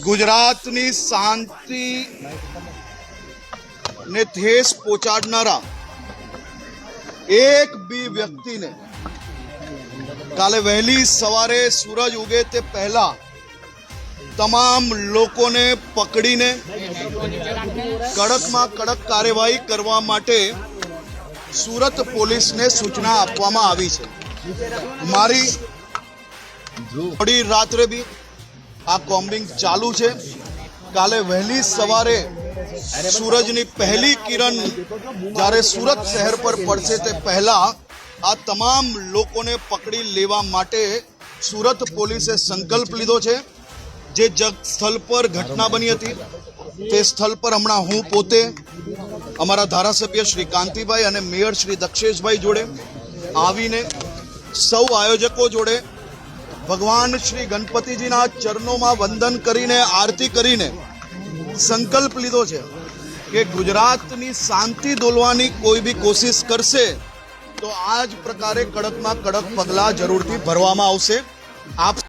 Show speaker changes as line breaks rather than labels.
ગુજરાતની શાંતિ ને ઠેસ પહોંચાડનારા એક બી વ્યક્તિને કાલે વહેલી સવારે સૂરજ ઉગે તે પહેલા તમામ લોકોને પકડીને કડકમાં કડક કાર્યવાહી કરવા માટે સુરત પોલીસને સૂચના આપવામાં આવી છે। મારી મોડી રાત્રે બી આ કોમ્બિંગ ચાલુ છે। કાલે વહેલી સવારે સૂરજની પહેલી કિરણ જ્યારે સુરત શહેર પર પડશે તે પહેલા આ તમામ લોકોને પકડી લેવા માટે સુરત પોલીસે સંકલ્પ લીધો છે। જે સ્થળ પર ઘટના બની હતી તે સ્થળ પર હમણાં હું પોતે અમારા ધારાસભ્ય શ્રી કાંતિભાઈ અને મેયર શ્રી દક્ષેશભાઈ જોડે આવીને સૌ આયોજકો જોડે ભગવાન શ્રી ગણપતિજીના ચરણોમાં વંદન કરીને આરતી કરીને સંકલ્પ લીધો છે કે ગુજરાતની શાંતિ દોલવાની કોઈ બી કોશિશ કરશે તો આ જ પ્રકારે કડકમાં કડક પગલાં જરૂરથી ભરવામાં આવશે। આપ